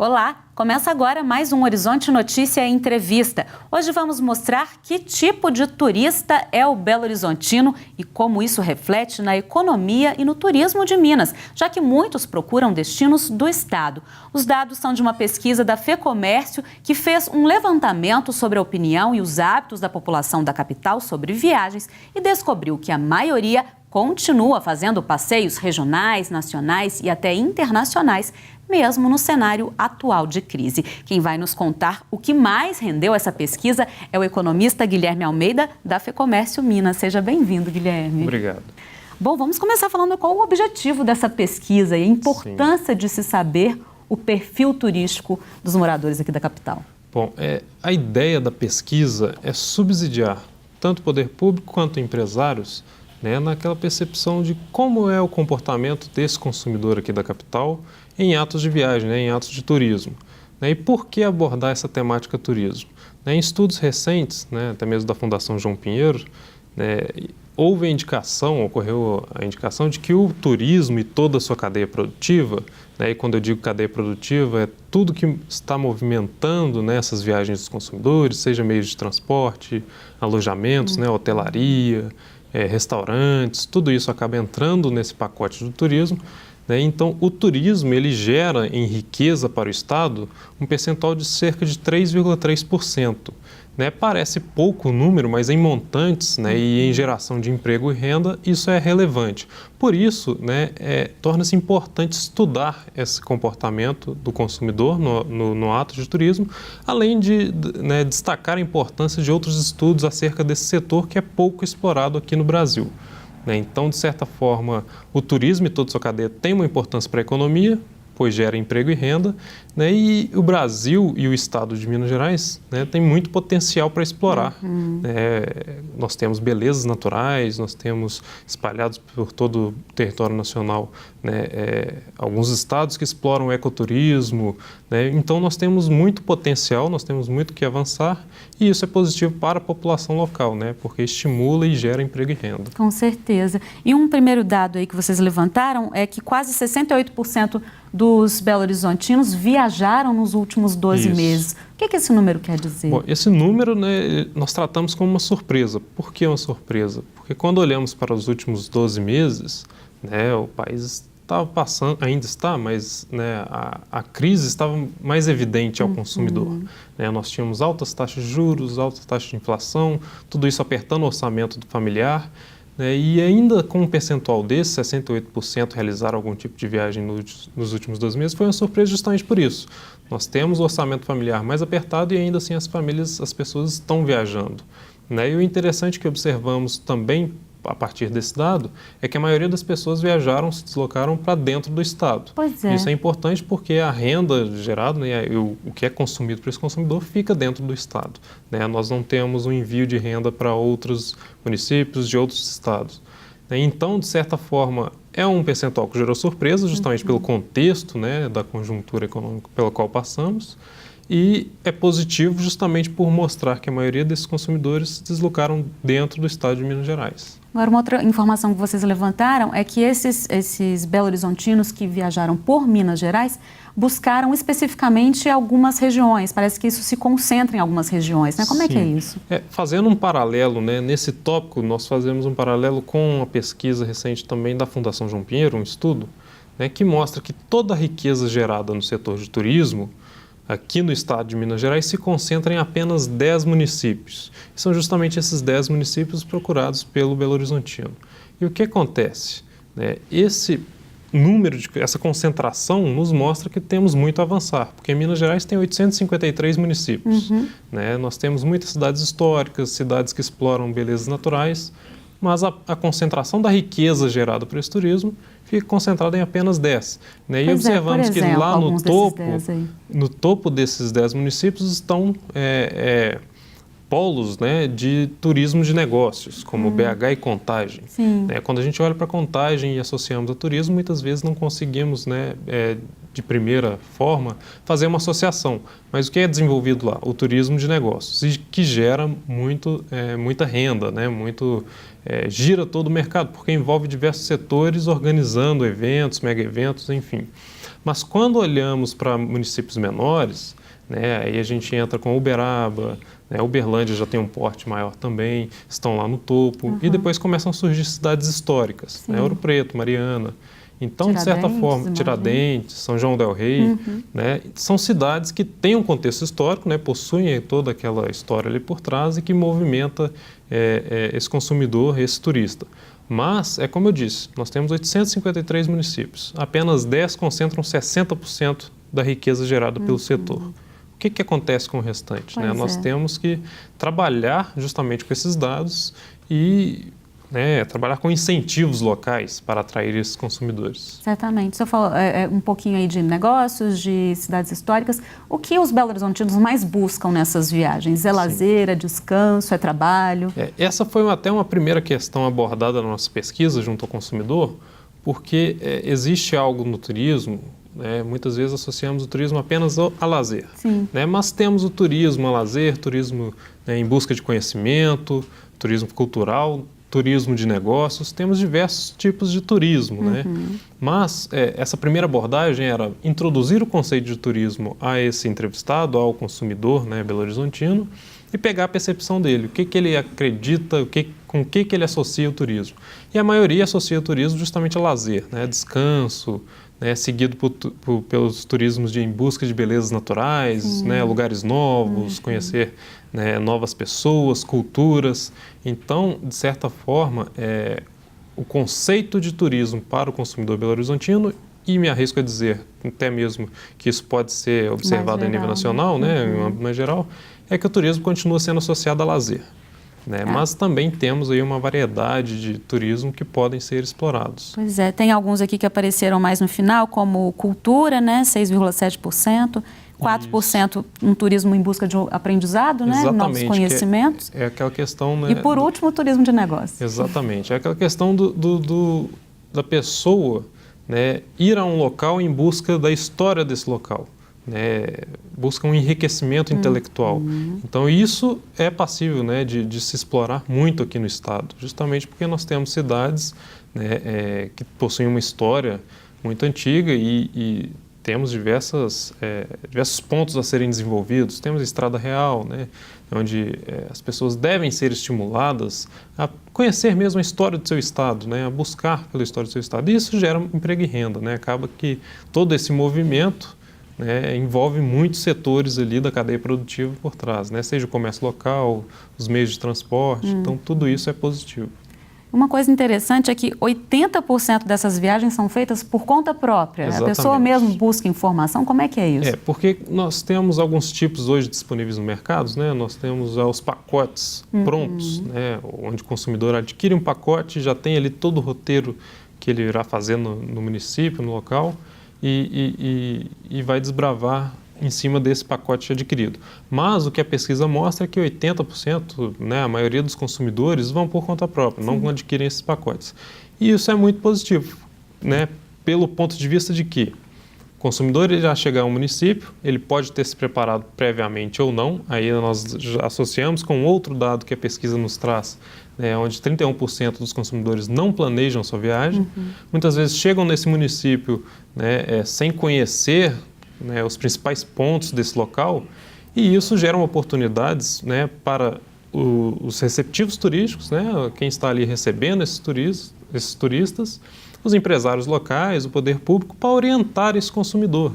Olá, começa agora mais um Horizonte Notícia Entrevista. Hoje vamos mostrar que tipo de turista é o belo-horizontino e como isso reflete na economia e no turismo de Minas, já que muitos procuram destinos do estado. Os dados são de uma pesquisa da FEComércio, que fez um levantamento sobre a opinião e os hábitos da população da capital sobre viagens e descobriu que a maioria continua fazendo passeios regionais, nacionais e até internacionais, mesmo no cenário atual de crise. Quem vai nos contar o que mais rendeu essa pesquisa é o economista Guilherme Almeida, da FEComércio Minas. Seja bem-vindo, Guilherme. Obrigado. Bom, vamos começar falando qual o objetivo dessa pesquisa e a importância de se saber o perfil turístico dos moradores aqui da capital. Bom, a ideia da pesquisa é subsidiar tanto o poder público quanto empresários, naquela percepção de como é o comportamento desse consumidor aqui da capital em atos de viagem, em atos de turismo. E por que abordar essa temática turismo? Em estudos recentes, até mesmo da Fundação João Pinheiro, ocorreu a indicação de que o turismo e toda a sua cadeia produtiva, e quando eu digo cadeia produtiva, é tudo que está movimentando essas viagens dos consumidores, seja meios de transporte, alojamentos, hotelaria, restaurantes, tudo isso acaba entrando nesse pacote do turismo. Então, o turismo ele gera em riqueza para o Estado um percentual de cerca de 3,3%. Parece pouco o número, mas em montantes e em geração de emprego e renda, isso é relevante. Por isso, torna-se importante estudar esse comportamento do consumidor no ato de turismo, além de destacar a importância de outros estudos acerca desse setor que é pouco explorado aqui no Brasil. Então, de certa forma, o turismo e toda a sua cadeia tem uma importância para a economia, pois gera emprego e renda, e o Brasil e o estado de Minas Gerais tem muito potencial para explorar. Nós temos belezas naturais, nós temos espalhados por todo o território nacional alguns estados que exploram o ecoturismo, então nós temos muito potencial, nós temos muito que avançar e isso é positivo para a população local, porque estimula e gera emprego e renda. Com certeza. E um primeiro dado aí que vocês levantaram é que quase 68% dos belo-horizontinos viajaram nos últimos 12 meses. O que esse número quer dizer? Bom, esse número nós tratamos como uma surpresa. Por que uma surpresa? Porque quando olhamos para os últimos 12 meses, o país estava passando, ainda está, mas a crise estava mais evidente ao consumidor. Nós tínhamos altas taxas de juros, altas taxas de inflação, tudo isso apertando o orçamento do familiar. E ainda com um percentual desse, 68% realizaram algum tipo de viagem nos últimos 12 meses, foi uma surpresa justamente por isso. Nós temos o orçamento familiar mais apertado e ainda assim as pessoas estão viajando. E o interessante que observamos também a partir desse dado é que a maioria das pessoas se deslocaram para dentro do estado. Pois é. Isso é importante porque a renda gerada, o que é consumido por esse consumidor fica dentro do estado. Nós não temos um envio de renda para outros municípios de outros estados. Então, de certa forma, é um percentual que gerou surpresa justamente pelo contexto da conjuntura econômica pela qual passamos. E é positivo justamente por mostrar que a maioria desses consumidores se deslocaram dentro do estado de Minas Gerais. Agora, uma outra informação que vocês levantaram é que esses belo-horizontinos que viajaram por Minas Gerais buscaram especificamente algumas regiões. Parece que isso se concentra em algumas regiões, Como é que é isso? Fazendo um paralelo, nesse tópico, nós fazemos um paralelo com uma pesquisa recente também da Fundação João Pinheiro, um estudo, que mostra que toda a riqueza gerada no setor de turismo aqui no estado de Minas Gerais se concentra em apenas 10 municípios. E são justamente esses 10 municípios procurados pelo belo-horizontino. E o que acontece? Esse número, essa concentração nos mostra que temos muito a avançar, porque Minas Gerais tem 853 municípios. Nós temos muitas cidades históricas, cidades que exploram belezas naturais, mas a concentração da riqueza gerada por esse turismo fica concentrada em apenas 10. E observamos que lá no topo desses 10 municípios estão polos de turismo de negócios, como BH e Contagem. Quando a gente olha para Contagem e associamos a turismo, muitas vezes não conseguimos de primeira forma, fazer uma associação. Mas o que é desenvolvido lá? O turismo de negócios, que gera muita renda, né? Gira todo o mercado, porque envolve diversos setores organizando eventos, mega eventos, enfim. Mas quando olhamos para municípios menores, né, aí a gente entra com Uberaba, né, Uberlândia já tem um porte maior também, estão lá no topo, e depois começam a surgir cidades históricas, né, Ouro Preto, Mariana. Então, de certa forma, Tiradentes, São João del Rei, né, são cidades que têm um contexto histórico, né, possuem toda aquela história ali por trás e que movimenta esse consumidor, esse turista. Mas, é como eu disse, nós temos 853 municípios, apenas 10 concentram 60% da riqueza gerada pelo setor. O que acontece com o restante? Né? Nós temos que trabalhar justamente com esses dados e trabalhar com incentivos locais para atrair esses consumidores. Certamente. Você falou um pouquinho aí de negócios, de cidades históricas. O que os belo-horizontinos mais buscam nessas viagens? É lazer, é descanso, é trabalho? Essa foi até uma primeira questão abordada na nossa pesquisa junto ao consumidor, porque existe algo no turismo, muitas vezes associamos o turismo apenas a lazer. Mas temos o turismo a lazer, turismo em busca de conhecimento, turismo cultural, turismo de negócios, temos diversos tipos de turismo. Mas essa primeira abordagem era introduzir o conceito de turismo a esse entrevistado, ao consumidor belo-horizontino, e pegar a percepção dele, o que ele acredita, com o que ele associa o turismo. E a maioria associa o turismo justamente a lazer, descanso, seguido pelos turismos em busca de belezas naturais, lugares novos, conhecer novas pessoas, culturas. Então, de certa forma, o conceito de turismo para o consumidor belo-horizontino, e me arrisco a dizer até mesmo que isso pode ser observado a nível nacional, em um âmbito mais geral, é que o turismo continua sendo associado a lazer. Mas também temos aí uma variedade de turismo que podem ser explorados. Pois é, tem alguns aqui que apareceram mais no final, como cultura, 6,7%, 4% um turismo em busca de aprendizado, novos conhecimentos. É aquela questão... E por último, o turismo de negócios. Exatamente, é aquela questão da pessoa ir a um local em busca da história desse local. Busca um enriquecimento intelectual. Então, isso é passível de se explorar muito aqui no estado, justamente porque nós temos cidades que possuem uma história muito antiga e temos diversos pontos a serem desenvolvidos. Temos a Estrada Real, onde as pessoas devem ser estimuladas a conhecer mesmo a história do seu estado, a buscar pela história do seu estado. E isso gera emprego e renda. Acaba que todo esse movimento envolve muitos setores ali da cadeia produtiva por trás, seja o comércio local, os meios de transporte, então tudo isso é positivo. Uma coisa interessante é que 80% dessas viagens são feitas por conta própria. Exatamente. A pessoa mesmo busca informação. Como é que é isso? Porque nós temos alguns tipos hoje disponíveis no mercado, nós temos os pacotes prontos, onde o consumidor adquire um pacote, já tem ali todo o roteiro que ele irá fazer no município, no local, e vai desbravar em cima desse pacote adquirido. Mas o que a pesquisa mostra é que 80%, a maioria dos consumidores vão por conta própria, não adquirem esses pacotes. E isso é muito positivo, pelo ponto de vista de que o consumidor ele já chegar ao município, ele pode ter se preparado previamente ou não, aí nós já associamos com outro dado que a pesquisa nos traz, onde 31% dos consumidores não planejam sua viagem, muitas vezes chegam nesse município sem conhecer os principais pontos desse local, e isso gera oportunidades para os receptivos turísticos, quem está ali recebendo esses turistas, os empresários locais, o poder público, para orientar esse consumidor.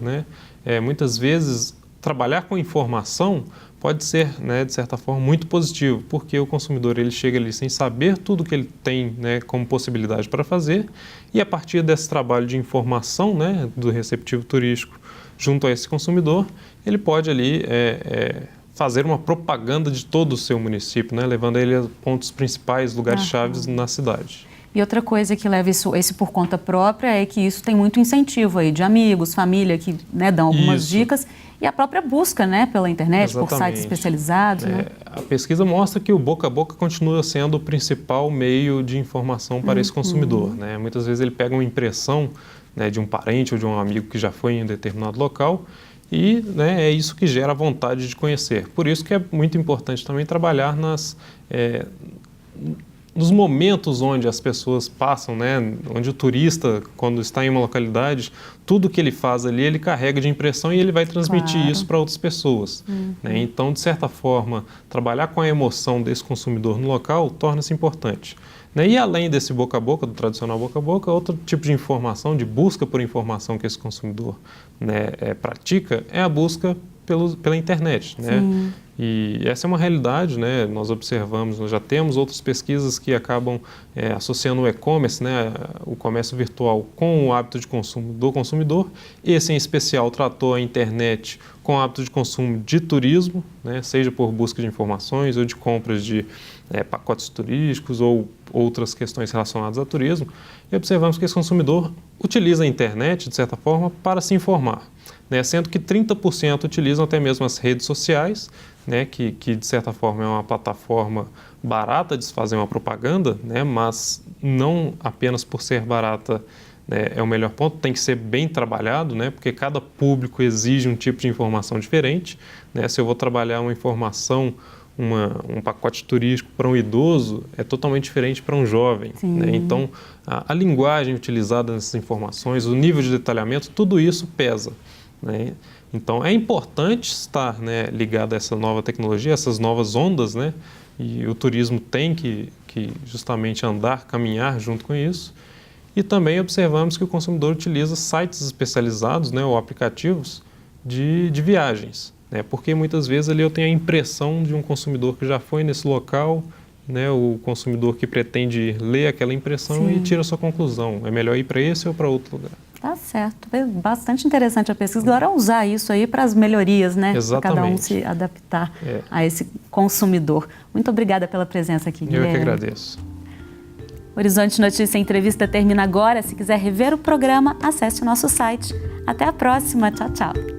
Muitas vezes, trabalhar com informação pode ser, de certa forma, muito positivo, porque o consumidor ele chega ali sem saber tudo que ele tem como possibilidade para fazer, e a partir desse trabalho de informação do receptivo turístico junto a esse consumidor, ele pode ali fazer uma propaganda de todo o seu município, levando ele a pontos principais, lugares-chave na cidade. E outra coisa que leva esse por conta própria é que isso tem muito incentivo aí de amigos, família que dão algumas dicas, e a própria busca pela internet, por sites especializados. A pesquisa mostra que o boca a boca continua sendo o principal meio de informação para esse consumidor. Muitas vezes ele pega uma impressão né, de um parente ou de um amigo que já foi em um determinado local e, né, é isso que gera a vontade de conhecer. Por isso que é muito importante também trabalhar nos momentos onde as pessoas passam, né, onde o turista, quando está em uma localidade, tudo que ele faz ali, ele carrega de impressão e ele vai transmitir isso para outras pessoas. Né? Então, de certa forma, trabalhar com a emoção desse consumidor no local torna-se importante. Né? E além desse boca a boca, do tradicional boca a boca, outro tipo de informação, de busca por informação que esse consumidor, né, pratica, é a busca pela internet. Né? E essa é uma realidade, né? Nós observamos, nós já temos outras pesquisas que acabam associando o e-commerce, né, o comércio virtual, com o hábito de consumo do consumidor. Esse, em especial, tratou a internet com o hábito de consumo de turismo, né, seja por busca de informações ou de compras de pacotes turísticos ou outras questões relacionadas a turismo. E observamos que esse consumidor utiliza a internet, de certa forma, para se informar. Né, sendo que 30% utilizam até mesmo as redes sociais, né, que de certa forma é uma plataforma barata de se fazer uma propaganda, né, mas não apenas por ser barata, né, é o melhor ponto, tem que ser bem trabalhado, né, porque cada público exige um tipo de informação diferente. Né, se eu vou trabalhar uma informação, um pacote turístico para um idoso, é totalmente diferente para um jovem. Né? Então, a linguagem utilizada nessas informações, o nível de detalhamento, tudo isso pesa. Né? Então, é importante estar, né, ligado a essa nova tecnologia, essas novas ondas, né? E o turismo tem que justamente andar, caminhar junto com isso. E também observamos que o consumidor utiliza sites especializados, né, ou aplicativos de viagens, né? Porque muitas vezes ali eu tenho a impressão de um consumidor que já foi nesse local, né, o consumidor que pretende ler aquela impressão e tira a sua conclusão. É melhor ir para esse ou para outro lugar. Tá certo. É bastante interessante a pesquisa. Agora usar isso aí para as melhorias, né? Para cada um se adaptar a esse consumidor. Muito obrigada pela presença aqui, Guilherme. Eu que agradeço. Horizonte Notícia Entrevista termina agora. Se quiser rever o programa, acesse o nosso site. Até a próxima. Tchau, tchau.